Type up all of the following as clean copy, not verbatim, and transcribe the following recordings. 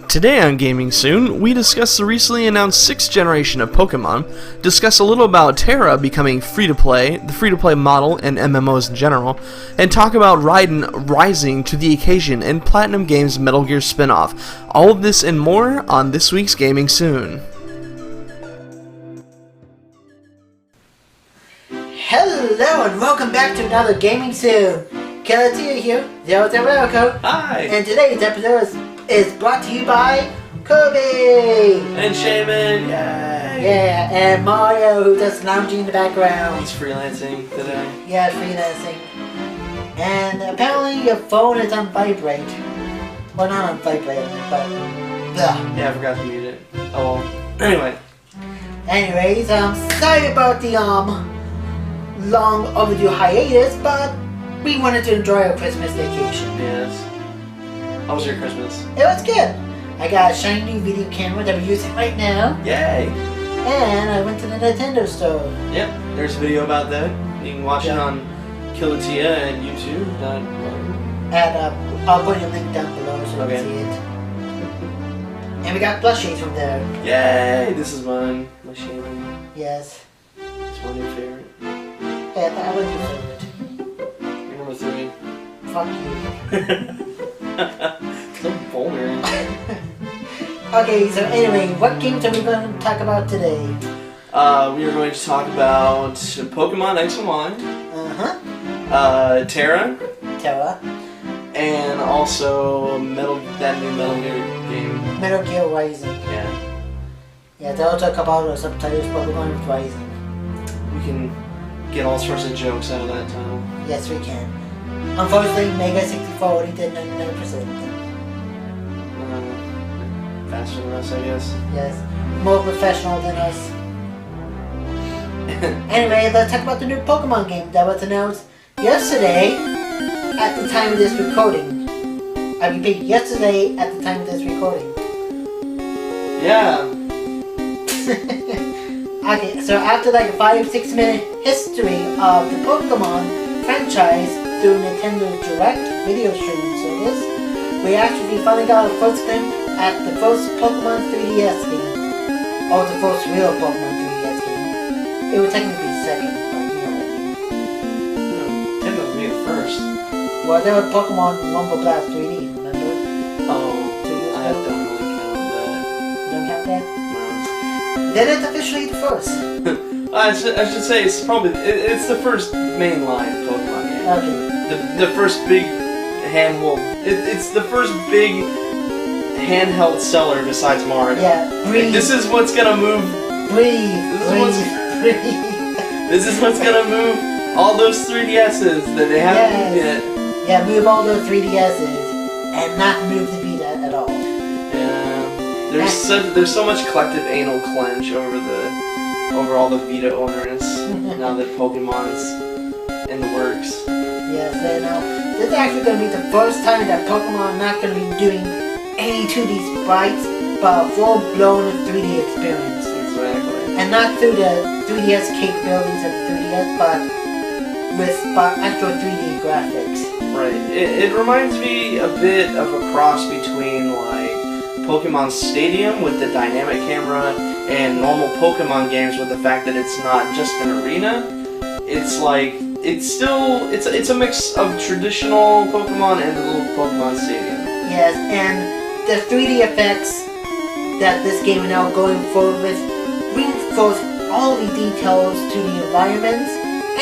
Today on Gaming Soon, we discuss the recently announced 6th generation of Pokemon, discuss a little about Tera becoming free-to-play, the free-to-play model and MMOs in general, and talk about Raiden rising to the occasion in Platinum Games' Metal Gear spin-off. All of this and more on this week's Gaming Soon. Hello and welcome back to another Gaming Soon. Tera here, Zero America. Hi! And today's episode is brought to you by Kirby! And Shaman, yay! Yeah, and Mario, who's just lounging in the background. He's freelancing today. Yeah, freelancing. And apparently your phone is on vibrate. Well, not on vibrate, but... Ugh. Yeah, I forgot to mute it. Oh well. Anyway. Anyways, sorry about the long overdue hiatus, but we wanted to enjoy our Christmas vacation. Yes. How was your Christmas? It was good. I got a shiny new video camera that we're using right now. Yay! And I went to the Nintendo store. Yep, there's a video about that. You can watch it on Killatia and YouTube. I'll put a link down below so you can see it. And we got plushies from there. Yay! This is mine. My Shaman. Yes. It's my new favorite. Hey, I was your favorite. You're number 3. Fuck you. So vulgar. Okay, so anyway, what games are we going to talk about today? We are going to talk about Pokemon X and Y. Tera. Tera. And also that new Metal Gear game. Metal Gear Rising. Yeah. Yeah, they'll talk about our subtitles, but we're going with Rising. We can get all sorts of jokes out of that title. Yes, we can. Unfortunately, Mega 64 already did 99%. Faster than us, I guess. Yes, more professional than us. Anyway, let's talk about the new Pokemon game that was announced yesterday at the time of this recording. I repeat, yesterday at the time of this recording. Yeah. Okay, so after like a 5-6 minute history of the Pokemon franchise through Nintendo's Direct video streaming service, we actually finally got our first glimpse at the first Pokemon 3DS game. Or the first real Pokemon 3DS game. It would technically be second, but you know what I mean. No, Nintendo would be the first. Well, there was Pokemon Rumble Blast 3D, remember? Oh, 2 years I ago? don't really count that. You don't count that? No. Then it's officially the first. I should say it's probably it's the first mainline Pokemon game. Okay. The first big it's the first big handheld seller besides Mario. Yeah, breathe. This is what's gonna move. Breathe. Breathe. This is what's gonna move all those 3DSs that they haven't moved yet. Yeah, move all those 3DSs and not move the Vita at all. Yeah, there's so much collective anal clench over all the Vita owners now that Pokemon's in the works. Yes, I know. This is actually going to be the first time that Pokemon not going to be doing any 2D sprites, but a full-blown 3D experience. Exactly. And not through the 3DS capabilities of the 3DS, but with actual 3D graphics. Right. It reminds me a bit of a cross between like Pokemon Stadium with the dynamic camera and normal Pokemon games with the fact that it's not just an arena. It's like it's a mix of traditional Pokemon and the little Pokemon Stadium. Yes, and the 3D effects that this game is now going forward with bring forth all the details to the environments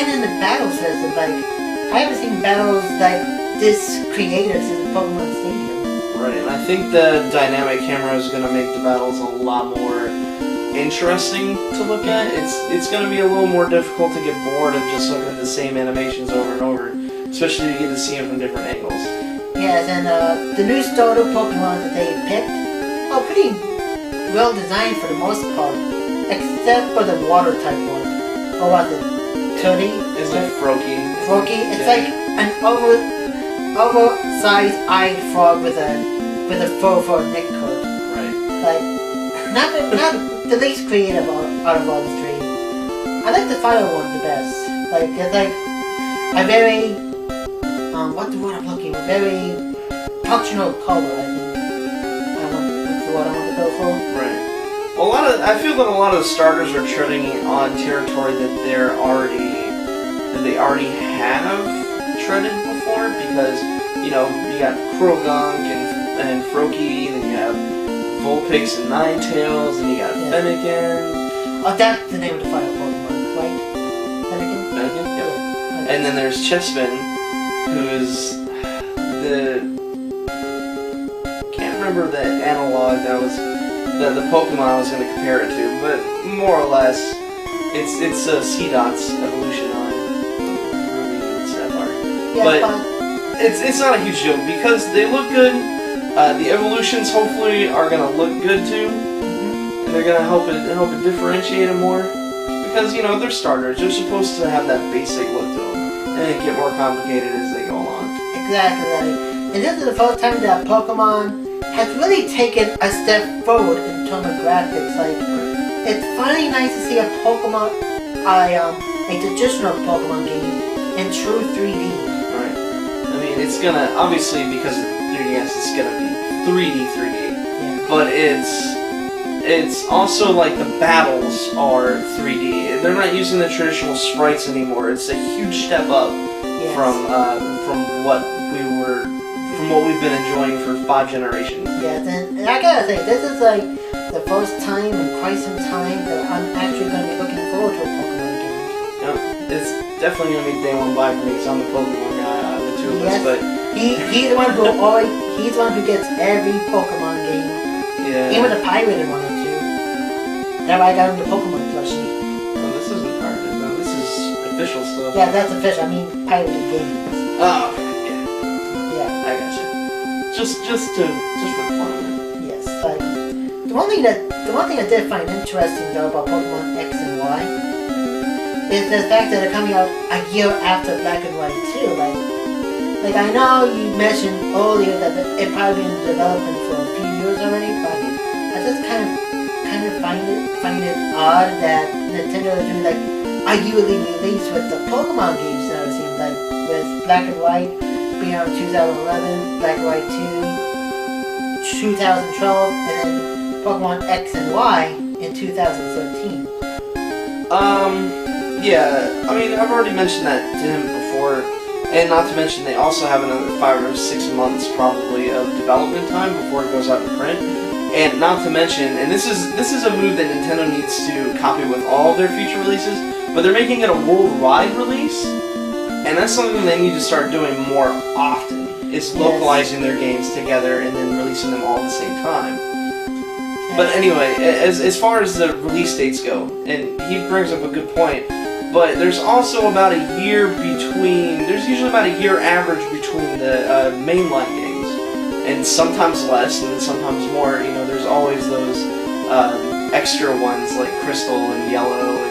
and in the battle system. Like, I haven't seen battles like this creative since Pokemon Stadium. Right, and I think the dynamic camera is going to make the battles a lot more interesting to look at. It's going to be a little more difficult to get bored of just looking at the same animations over and over, especially if you get to see them from different angles. Yes, and the new starter Pokemon that they picked are pretty well designed for the most part, except for the water type one. Or was it Tootie? It's like Froakie. Froakie. It's like an oversized eyed frog with a fur for a neck coat. Right. Like not the least creative out of all the three. I like the fire one the best. Like it's like a very what's the word I'm looking for? Very functional color. I think. I want to what I want to go for. Right. Well, I feel that a lot of the starters are treading on territory that they already have treaded before, because you got Krogunk and Froakie, then you have Vulpix and Ninetales, and you got Fennekin. Oh, that's the name of the final Pokemon, right? Fennekin? Fennekin, yep. And then there's Chespin, who's can't remember the analog that was the Pokemon I was going to compare it to, but more or less, it's C-Dot's evolution on Ruby and Sapphire. Yeah, but it's not a huge deal because they look good. The evolutions hopefully are going to look good too, and they're going to help it differentiate them more, because they're starters. They're supposed to have that basic look to them, and they get more complicated as they go on. Exactly. And this is the first time that Pokemon has really taken a step forward in terms of graphics. Like, it's finally nice to see a Pokemon, a traditional Pokemon game in true 3D. Right. I mean, it's gonna, obviously because of 3DS, it's gonna be 3D. Yeah. But it's also like the battles are 3D. They're not using the traditional sprites anymore. It's a huge step up from what we've been enjoying for 5 generations. Yes, and I gotta say, this is like the first time in quite some time that I'm actually going to be looking forward to a Pokemon game. Yeah, it's definitely going to be day one buy for me because I'm the Pokemon guy out of the two of us. But he's the one who gets every Pokemon game. Yeah. Even the pirated one or two. That's why I got him the Pokemon plushie. Oh, this isn't pirated. No, this is official stuff. Yeah, that's official. I mean, pirated games. Oh. Yeah. I gotcha. Just for fun. Yes, like the one thing I did find interesting though about Pokemon X and Y is the fact that they're coming out a year after Black and White too. Like I know you mentioned earlier that it probably been in development for a few years already, but I just kind of find it odd that Nintendo is doing like a yearly release with the Pokemon games now. It seems like with Black and White being out in 2011, Black and White 2, 2012, and then Pokemon X and Y in 2013. Yeah, I mean, I've already mentioned that to him before, and not to mention they also have another 5 or 6 months probably of development time before it goes out to print. And not to mention, and this is a move that Nintendo needs to copy with all of their future releases, but they're making it a worldwide release. And that's something they need to start doing more often, is localizing their games together and then releasing them all at the same time. But anyway, as far as the release dates go, and he brings up a good point, but there's also about a year there's usually about a year average between the mainline games, and sometimes less, and then sometimes more. There's always those extra ones like Crystal and Yellow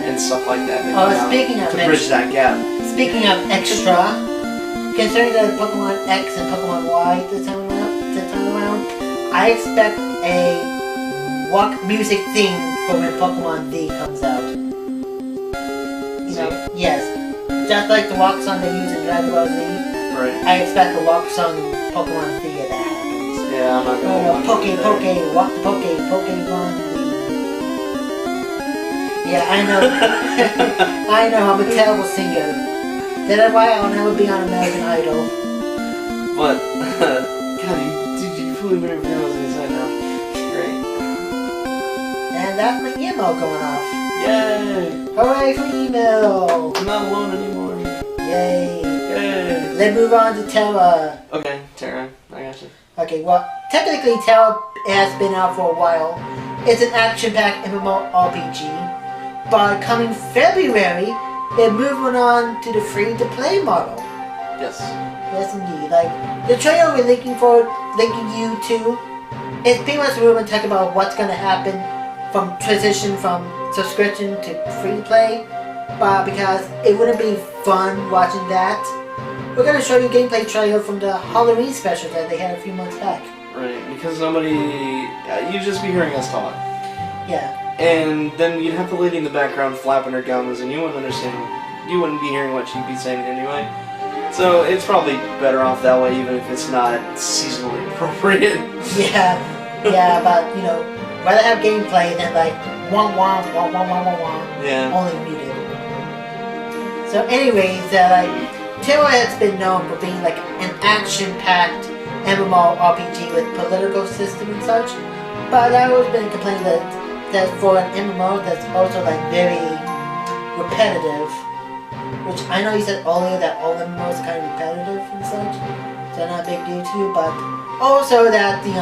and stuff like that. Speaking of to bridge that gap. Speaking of extra, considering that Pokemon X and Pokemon Y this time around, I expect a walk music theme for when Pokemon V comes out. Yes, just like the walk song they use in Dragon Ball Z. Right. I expect a walk song Pokemon V that happens. Yeah, I'm not gonna. Walk the Pokemon V. Yeah, I know. I know. I'm a terrible singer. That's why I'll never be on American Idol. But, God, you fully made everything I was going to say now. Great. And that's my email going off. Yay! Hooray for email! I'm not alone anymore. Yay! Yay! Let's move on to Tera. Okay, Tera. I gotcha. Okay, well, technically Tera has been out for a while. It's an action-packed MMORPG. But coming February, they're moving on to the free-to-play model. Yes. Yes, indeed. Like, the trailer we're linking you to, it's pretty much we're going to talk about what's going to happen from transition from subscription to free-to-play. But because it wouldn't be fun watching that, we're going to show you a gameplay trailer from the Halloween special that they had a few months back. Right, because you'd just be hearing us talk. Yeah. And then you'd have the lady in the background flapping her gums, and you wouldn't understand. You wouldn't be hearing what she'd be saying anyway. So it's probably better off that way, even if it's not seasonally appropriate. Yeah. Yeah, but you know, rather have gameplay than like wah wah wah wah wah wah wah. Yeah. Only muted. So, anyways, like Tera has been known for being like an action-packed MMORPG with political system and such. But I've always been complaining that for an MMO that's also like very repetitive. Which I know you said earlier that all MMOs are kind of repetitive and such, so not a big deal too, but also that the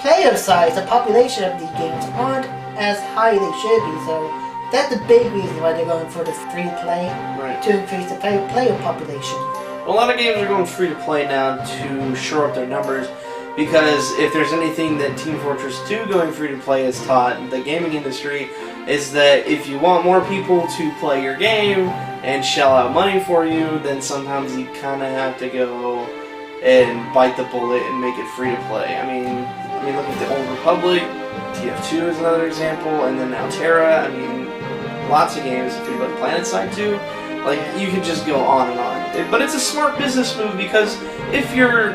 player size, the population of these games aren't as high as they should be, so that's the big reason why they're going for the free-to-play, Right. to increase the player population. Well, a lot of games are going free to play now to shore up their numbers, because if there's anything that Team Fortress 2 going free to play has taught the gaming industry, is that if you want more people to play your game and shell out money for you, then sometimes you kind of have to go and bite the bullet and make it free to play. I mean, look at the Old Republic, TF2 is another example, and then now Tera. I mean, lots of games, free to play. PlanetSide 2. Like, you can just go on and on. But it's a smart business move, because if your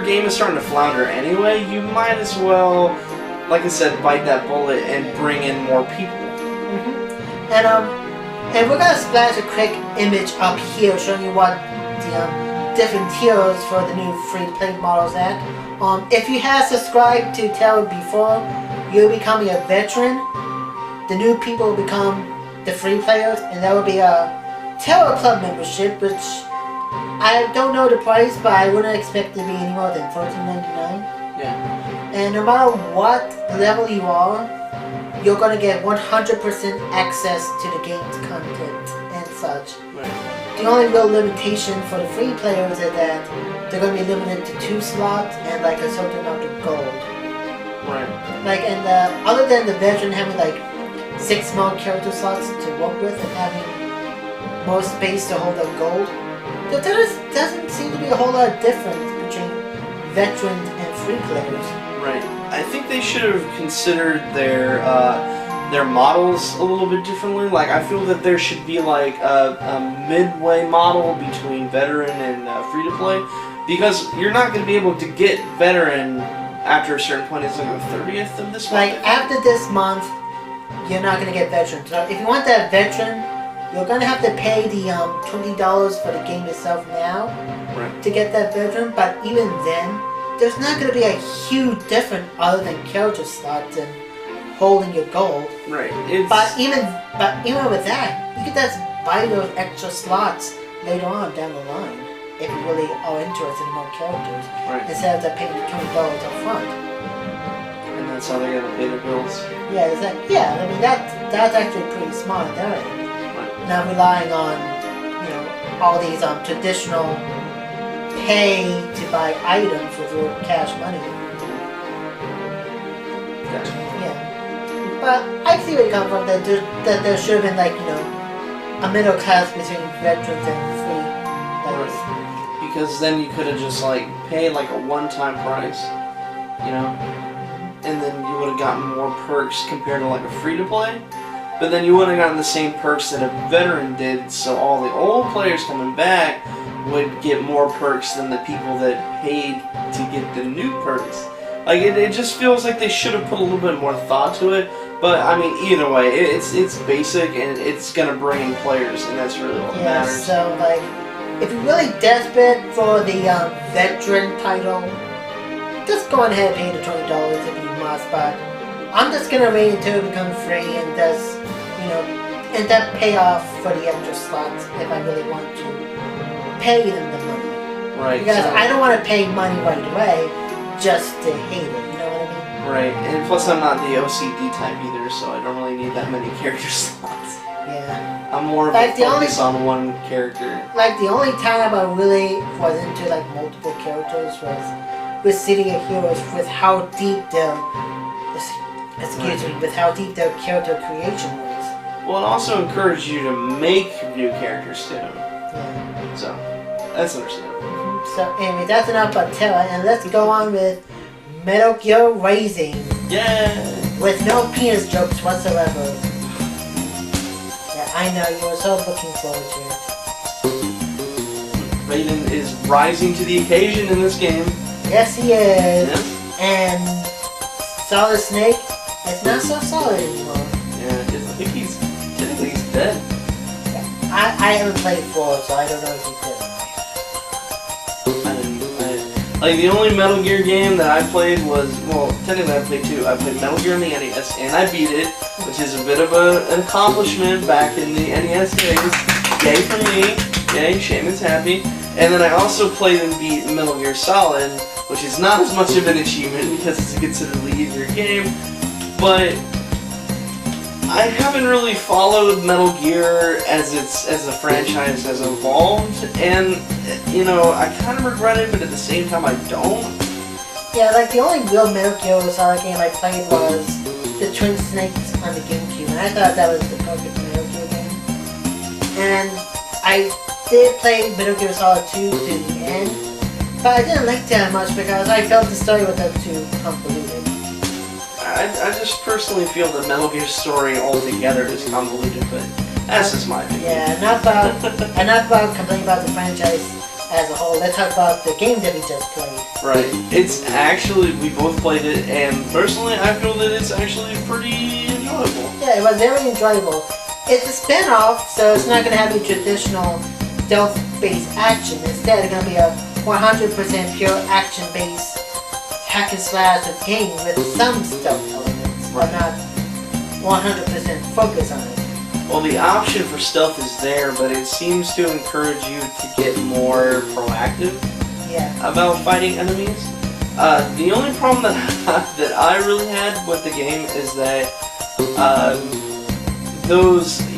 game is starting to flounder anyway, you might as well, like I said, bite that bullet and bring in more people. Mm-hmm. And we're gonna splash a quick image up here showing you what the different tiers for the new free-to-play models at. If you have subscribed to Tera before, you're becoming a veteran. The new people will become the free players, and that will be a Tera Club membership, which I don't know the price, but I wouldn't expect it to be any more than $14.99. Yeah. And no matter what level you are, you're gonna get 100% access to the game's content and such. Right. The only real limitation for the free players is that they're gonna be limited to 2 slots and like a certain amount of gold. Right. Like, and other than the veteran having like 6 more character slots to work with and having more space to hold up gold, there doesn't seem to be a whole lot of difference between veterans and free players. Right. I think they should have considered their models a little bit differently. Like, I feel that there should be like a midway model between veteran and free to play, because you're not going to be able to get veteran after a certain point. It's like the 30th of this month. Like, after this month, you're not going to get veteran. So if you want that veteran, you're going to have to pay the $20 for the game itself now, right, to get that veteran. But even then, there's not going to be a huge difference other than character slots and holding your gold. Right. But even with that, you can just buy those extra slots later on down the line if you really are interested in more characters, right, instead of just paying the $20 up front. And that's how they're gonna pay their bills. Yeah, I mean that's actually pretty smart there. Right. Not relying on, you know, all these traditional pay to buy items with your cash money. Gotcha. Yeah. But I see where you come from, that there should have been, like, you know, a middle class between veterans and free players. Because then you could have just like paid like a one-time price, you know, and then you would have gotten more perks compared to like a free-to-play. But then you wouldn't have gotten the same perks that a veteran did, so all the old players coming back would get more perks than the people that paid to get the new perks. Like, it just feels like they should have put a little bit more thought to it. But I mean, either way, it's basic and it's gonna bring in players, and that's really what matters. So like, if you're really desperate for the veteran title, just go ahead and pay the $20 if you must. But I'm just gonna wait until it becomes free and just, you know, and then pay off for the extra slots if I really want to pay them the money. Right. Because so, I don't want to pay money right away just to hate it. You know what I mean? right, and plus I'm not the OCD type either, so I don't really need that many character slots. Yeah. I'm more of Like, a focus on one character. Like, the only time I really was into like multiple characters was with City of Heroes, with how deep their with how deep their character creation was. Well, it also encouraged you to make new characters too. Yeah. So that's understandable. So anyway, that's enough about Tera, and let's go on with Metal Gear Rising. Yeah. With no penis jokes whatsoever. Yeah, I know, you were so looking forward to it. Raiden is rising to the occasion in this game. Yes, he is. Yeah. And Solid Snake is not so solid anymore. Yeah, I think he's dead. I haven't played 4, so I don't know if he's dead or not. Like, the only Metal Gear game that I played was, well, technically I played 2. I played Metal Gear on the NES, and I beat it, which is a bit of an accomplishment back in the NES days. Yay for me. Yay, Shaman's happy. And then I also played and beat Metal Gear Solid, which is not as much of an achievement because it's a considerably easier game, but I haven't really followed Metal Gear as the franchise has evolved, and you know, I kind of regret it, but at the same time I don't. Yeah, like the only real Metal Gear Solid game I played was the Twin Snakes on the GameCube, and I thought that was the perfect Metal Gear game. And I did play Metal Gear Solid 2 to the end, but I didn't like that much because I felt the story was too convoluted. I just personally feel the Metal Gear story altogether is convoluted, but that's just my opinion. Yeah, enough about complaining about the franchise as a whole. Let's talk about the game that we just played. Right. It's actually, we both played it, and personally I feel that it's actually pretty enjoyable. Yeah, it was very enjoyable. It's a spin-off, so it's not going to have a traditional stealth-based action. Instead, it's going to be a 100% pure action-based hack and slash of game with some stealth elements, but not 100% focus on it. Well, the option for stealth is there, but it seems to encourage you to get more proactive about fighting enemies. The only problem that I really had with the game is that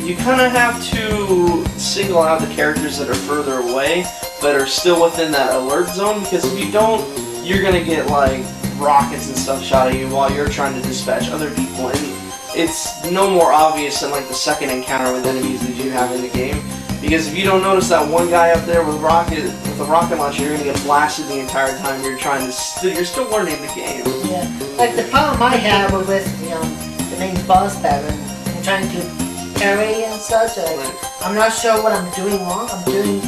you kind of have to single out the characters that are further away, but are still within that alert zone, because if you don't, you're gonna get like rockets and stuff shot at you while you're trying to dispatch other people, and it's no more obvious than like the second encounter with enemies that you have in the game. Because if you don't notice that one guy up there with a rocket launcher, you're gonna get blasted the entire time you're trying to. You're still learning the game. Yeah, like the problem I have with the main boss battle and trying to parry and such. Like, I'm not sure what I'm doing wrong. I'm doing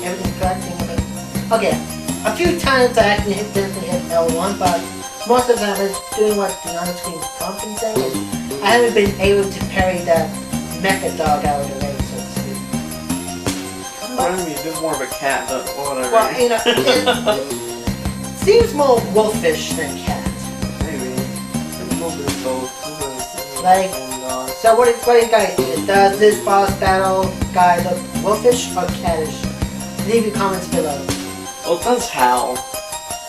everything correct. Okay. A few times I actually hit L1, but most of the time I'm doing what the on-screen prompt is saying, and I haven't been able to parry that mecha dog out of the way, so to speak. Reminds me a bit more of a cat, but whatever. Well, you know, it seems more wolfish than cat. Maybe. A little bit of both. Like, so what do you guys think? Does this boss battle guy look wolfish or cattish? Leave your comments below. Well, it does howl,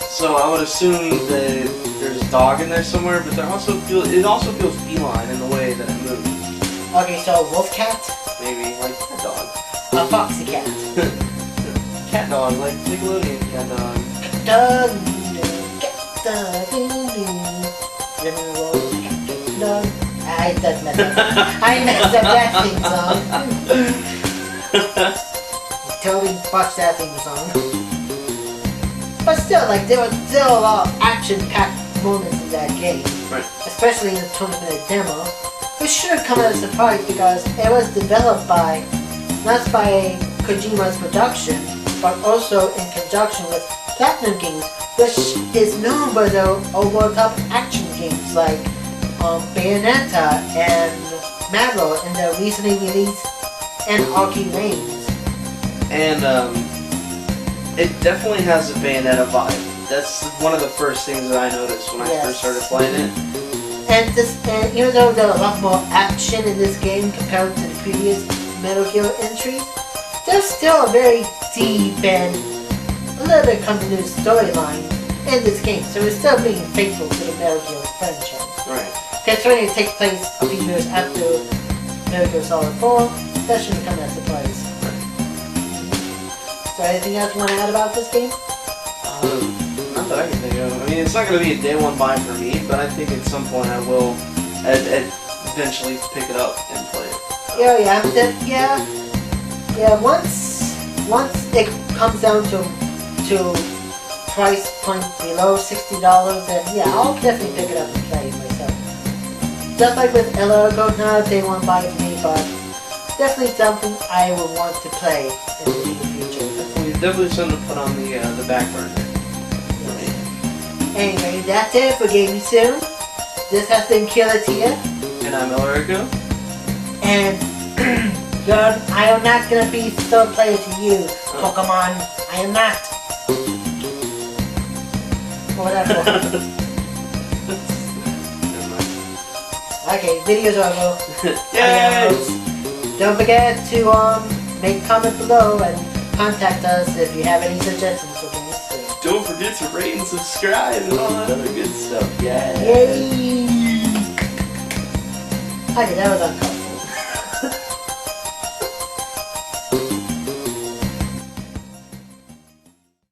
so I would assume that there's a dog in there somewhere, but it also feels feline in the way that it moves. Okay, so wolf cat? Maybe, like cat dog. A foxy cat. Cat dog, like Nickelodeon cat dog. Dog, I messed up that theme song. Totally botched that theme song. But still, like, there were still a lot of action-packed moments in that game. Right. Especially in the 20-minute demo. Which should have come as a surprise because it was developed by, not by Kojima's production, but also in conjunction with Platinum Games, which is known for their over-the-top action games like Bayonetta and Marvel in their recently released Anarchy Reigns. And it definitely has a Bayonetta vibe. That's one of the first things that I noticed when I first started playing it. And even though there's a lot more action in this game compared to the previous Metal Gear entries, there's still a very deep and a little bit convoluted storyline in this game. So it's still being faithful to the Metal Gear franchise. Right. Considering it takes place a few years after Metal Gear Solid 4, that shouldn't come as a surprise. So anything else you want to add about this game? Not that I can think of. I mean, it's not going to be a day one buy for me, but I think at some point I will eventually pick it up and play it. Once it comes down to price point below $60, then I'll definitely pick it up and play it myself. Just like with Elargo, not a day one buy for me, but definitely something I would want to play in the near future. Definitely something to put on the back burner. Anyway, that's it for Gaming Soon. This has been Killer Tia. And I'm Elrico. And I am not gonna be so player to you, Pokemon. I am not. Whatever. Okay, video's over. Yes! Don't forget to make a comment below and contact us if you have any suggestions for things. Don't forget to rate and subscribe and all that other good stuff. Yay! Yay! Okay, that was uncomfortable.